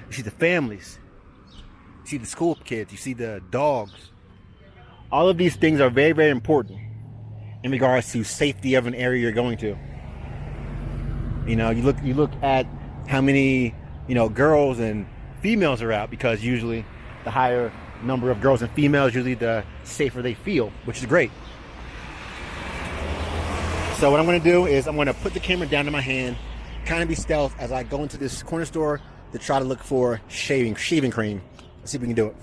You see the families. You see the school kids. You see the dogs. All of these things are very, very important in regards to safety of an area you're going to. You know, you look at how many, girls and females are out, because usually the higher number of girls and females, usually the safer they feel, which is great. So what I'm going to do is I'm going to put the camera down to my hand, kind of be stealth as I go into this corner store to try to look for shaving cream. Let's see if we can do it.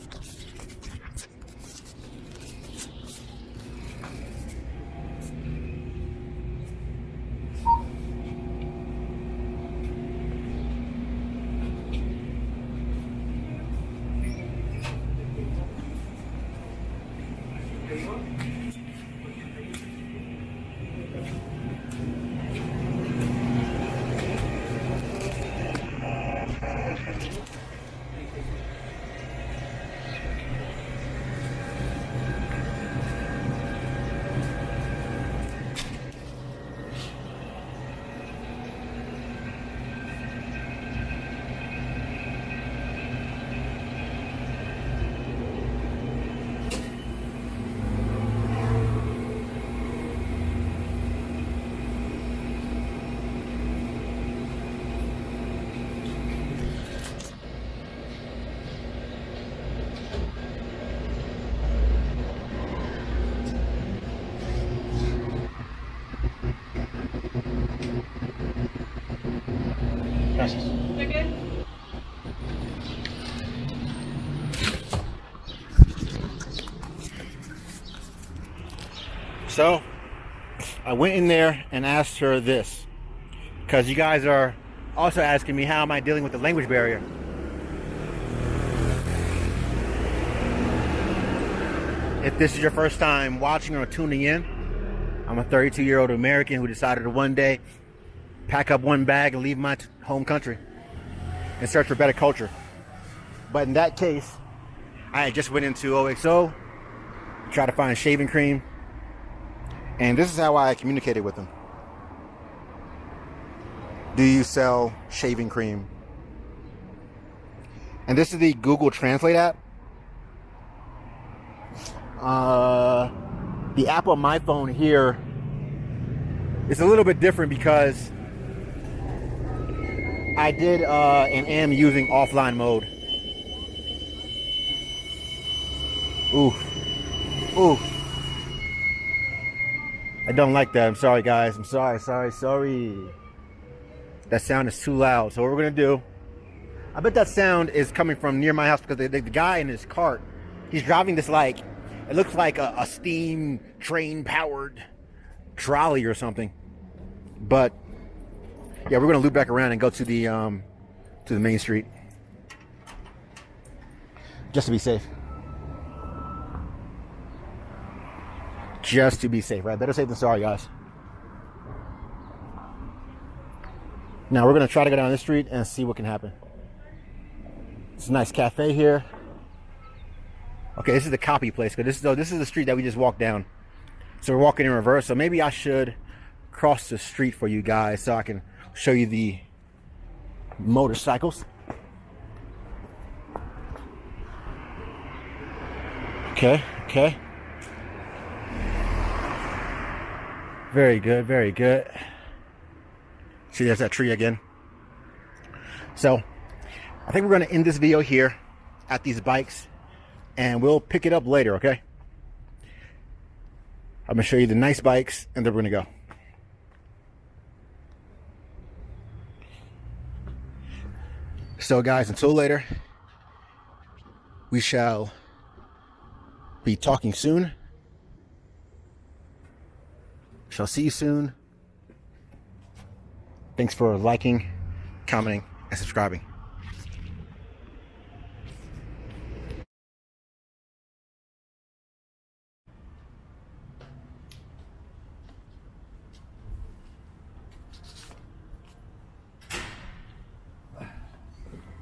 Gracias. Okay. So I went in there and asked her this, because you guys are also asking me how am I dealing with the language barrier. If this is your first time watching or tuning in, I'm a 32-year-old American who decided to one day pack up one bag and leave my home country and search for better culture. But in that case, I just went into OXO, tried to find shaving cream, and this is how I communicated with them. Do you sell shaving cream? And this is the Google Translate app. The app on my phone here is a little bit different because I did and am using offline mode. Ooh. I don't like that. I'm sorry, guys. I'm sorry. That sound is too loud. So what we're gonna do, I bet that sound is coming from near my house because the guy in his cart, he's driving this it looks like a steam train powered trolley or something. But yeah, we're gonna loop back around and go to the main street just to be safe. Right? Better safe than sorry, guys. Now we're gonna try to go down this street and see what can happen. It's a nice cafe here. Okay, this is the copy place, because this is the street that we just walked down. So we're walking in reverse. So maybe I should cross the street for you guys so I can show you the motorcycles. Okay. Very good. See, there's that tree again. So I think we're going to end this video here at these bikes, and we'll pick it up later, okay? I'm going to show you the nice bikes, and then we're going to go. So guys, until later, we shall be talking soon. Shall see you soon. Thanks for liking, commenting, and subscribing.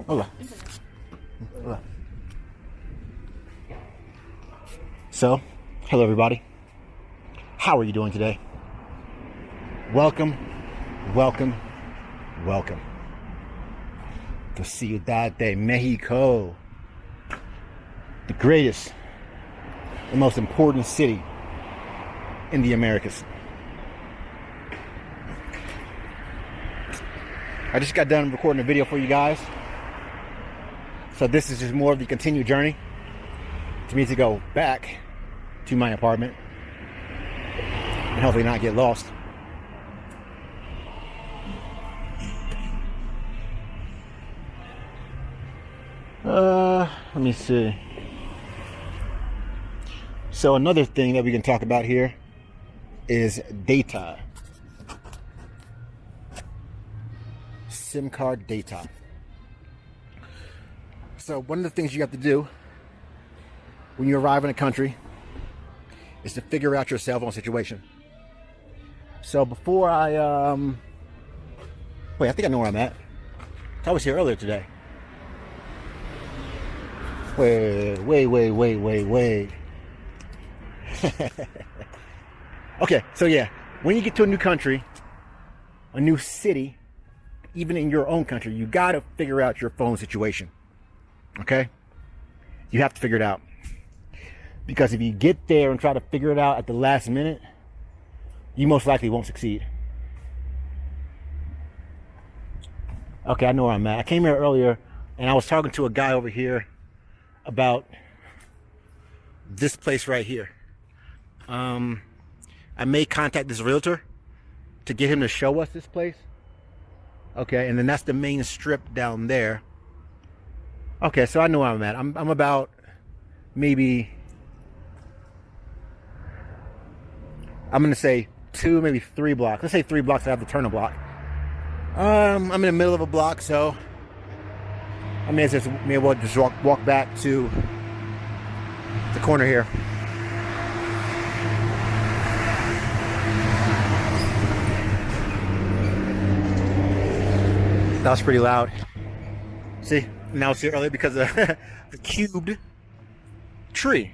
Hola. So, hello everybody. How are you doing today? Welcome. to Ciudad de Mexico, the greatest, the most important city in the Americas. I just got done recording a video for you guys. So this is just more of the continued journey for me to go back to my apartment and hopefully not get lost. Let me see. So another thing that we can talk about here is data. SIM card data. So one of the things you have to do when you arrive in a country is to figure out your cell phone situation. So before I think I know where I'm at. I was here earlier today. Wait. Okay, so yeah, when you get to a new country, a new city, even in your own country, you gotta figure out your phone situation. Okay? You have to figure it out. Because if you get there and try to figure it out at the last minute, you most likely won't succeed. Okay, I know where I'm at. I came here earlier and I was talking to a guy over here about this place right here. I may contact this realtor to get him to show us this place. Okay, and then that's the main strip down there. Okay, so I know where I'm at. I'm about maybe, I'm gonna say 2, maybe 3 blocks. Let's say 3 blocks. I have to turn a block. I'm in the middle of a block, so I may as well just walk back to the corner here. That was pretty loud. See, now it's here earlier because of the cubed tree.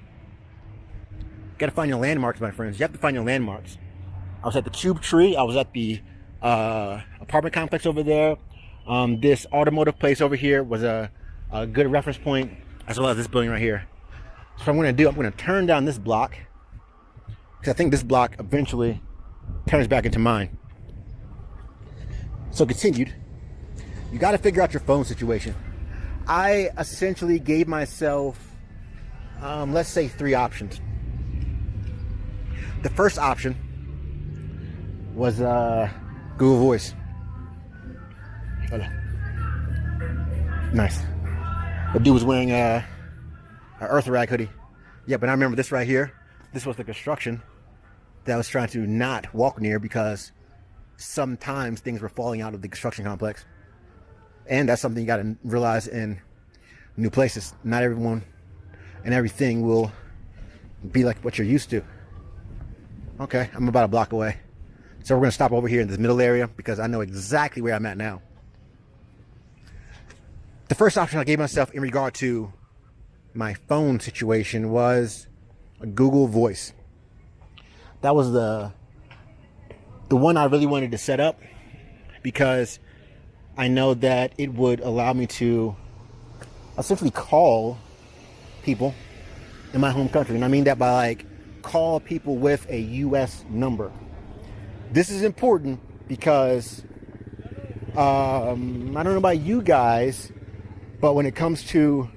Gotta find your landmarks, my friends. You have to find your landmarks. I was at the cube tree. I was at the apartment complex over there. This automotive place over here was a good reference point, as well as this building right here. So what I'm gonna do, I'm gonna turn down this block, because I think this block eventually turns back into mine. So continued. You got to figure out your phone situation. I essentially gave myself, let's say 3 options. The first option was Google Voice. Nice. The dude was wearing an Earth Rag hoodie. Yeah, but I remember this right here. This was the construction that I was trying to not walk near because sometimes things were falling out of the construction complex. And that's something you got to realize in new places. Not everyone and everything will be like what you're used to. Okay, I'm about a block away. So we're going to stop over here in this middle area because I know exactly where I'm at now. The first option I gave myself in regard to my phone situation was a Google Voice. That was the one I really wanted to set up because I know that it would allow me to essentially call people in my home country. And I mean that by like call people with a US number. This is important because I don't know about you guys, but when it comes to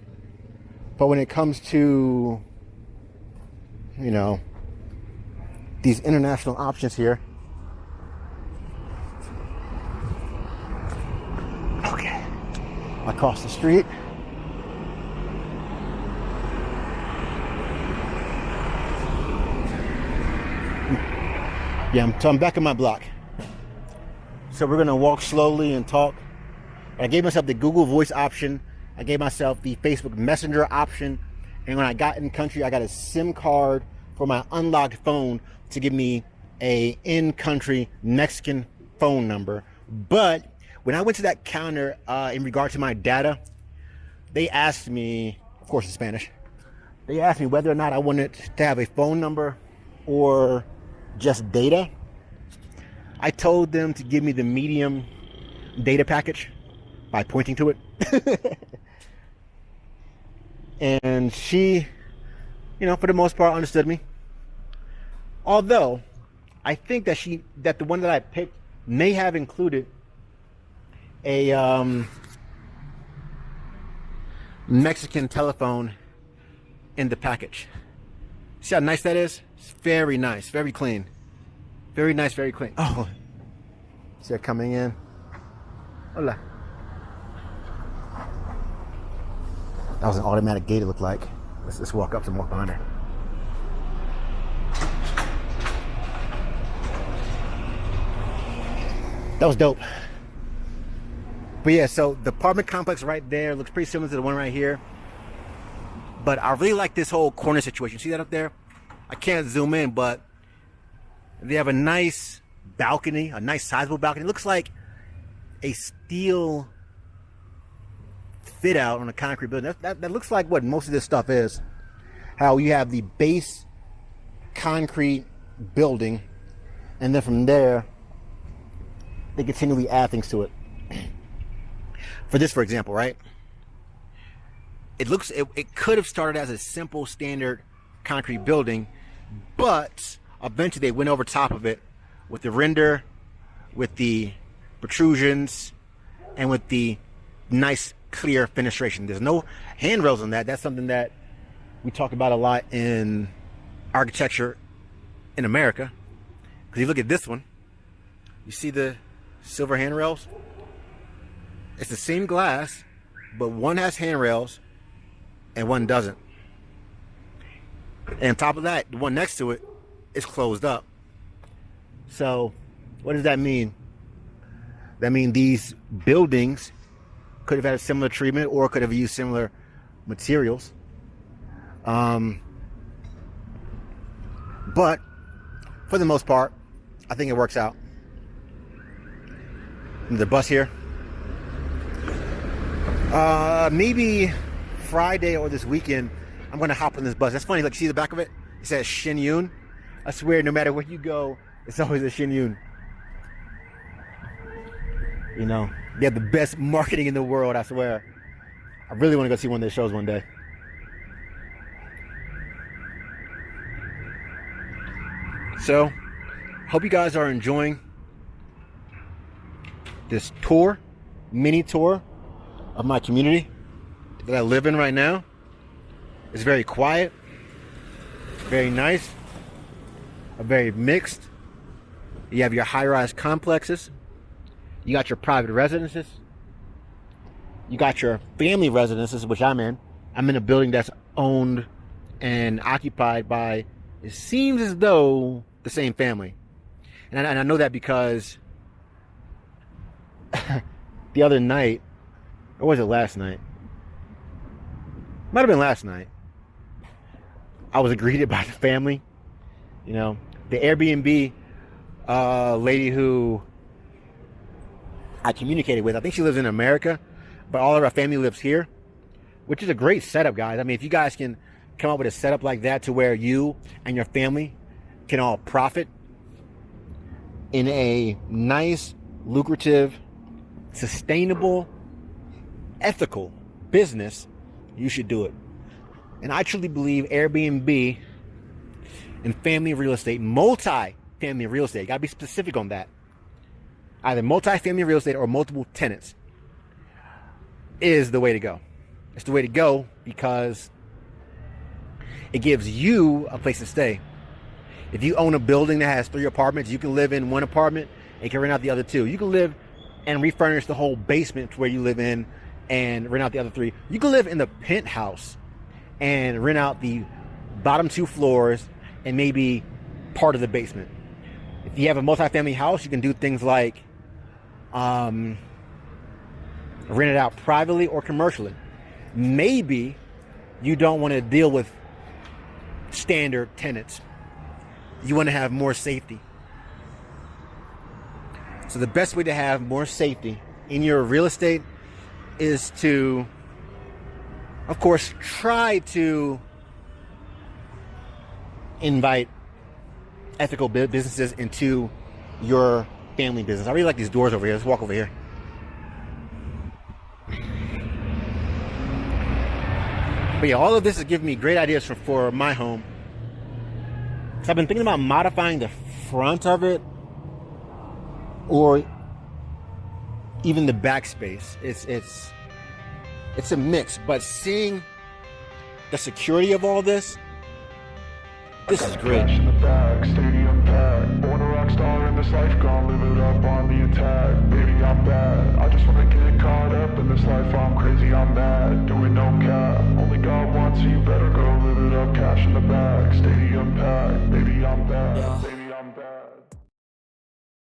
you know, these international options here. Okay, across the street. Yeah, I'm back in my block. So we're gonna walk slowly and talk. I gave myself the Google Voice option. I gave myself the Facebook Messenger option. And when I got in country, I got a SIM card for my unlocked phone to give me a in-country Mexican phone number. But when I went to that counter in regard to my data, they asked me, of course in Spanish, they asked me whether or not I wanted to have a phone number or just data. I told them to give me the medium data package by pointing to it. And she, for the most part, understood me. Although, I think that the one that I picked may have included a Mexican telephone in the package. See how nice that is? It's very nice, very clean. Very nice, very clean. Oh, see her coming in. Hola. That was an automatic gate, it looked like. Let's walk up and walk behind her. That was dope. But yeah, so the apartment complex right there looks pretty similar to the one right here. But I really like this whole corner situation. See that up there? I can't zoom in, but they have a nice balcony, a nice sizable balcony. It looks like a steel fit out on a concrete building. That looks like what most of this stuff is. How you have the base concrete building, and then from there, they continually add things to it. For this, for example, right? It could have started as a simple standard concrete building, but eventually they went over top of it with the render, with the protrusions, and with the nice clear fenestration. There's no handrails on that. That's something that we talk about a lot in architecture in America. Because you look at this one, you see the silver handrails? It's the same glass, but one has handrails and one doesn't. And on top of that, the one next to it is closed up. So what does that mean? That means these buildings could have had a similar treatment or could have used similar materials. But for the most part, I think it works out. The bus here. Maybe Friday or this weekend, I'm going to hop on this bus. That's funny. Like, see the back of it? It says Shin Yun. I swear, no matter where you go, it's always a Shin Yun. They have the best marketing in the world, I swear. I really want to go see one of their shows one day. So, hope you guys are enjoying this mini tour of my community that I live in right now. It's very quiet, very nice, very mixed. You have your high-rise complexes. You got your private residences. You got your family residences, which I'm in. I'm in a building that's owned and occupied by, it seems as though, the same family. And I know that because the other night, or was it last night? Might have been last night. I was greeted by the family. The Airbnb lady who I communicated with. I think she lives in America, but all of our family lives here, which is a great setup, guys. I mean, if you guys can come up with a setup like that to where you and your family can all profit in a nice, lucrative, sustainable, ethical business, you should do it. And I truly believe Airbnb and family real estate, multi-family real estate, got to be specific on that. Either multi-family real estate or multiple tenants is the way to go. It's the way to go because it gives you a place to stay. If you own a building that has 3 apartments, you can live in one apartment and can rent out the other 2. You can live and refurnish the whole basement to where you live in and rent out the other 3. You can live in the penthouse and rent out the bottom 2 floors and maybe part of the basement. If you have a multi-family house, you can do things like rent it out privately or commercially. Maybe you don't want to deal with standard tenants. You want to have more safety. So the best way to have more safety in your real estate is to, of course, try to invite ethical businesses into your family business. I really like these doors over here. Let's walk over here. But yeah, all of this is giving me great ideas for my home. So I've been thinking about modifying the front of it, or even the backspace. It's a mix, but seeing the security of all this is great. In the back, stadium packed. Born a rock star in this life, gonna live it up on the attack. Baby, I'm bad. I just wanna get caught up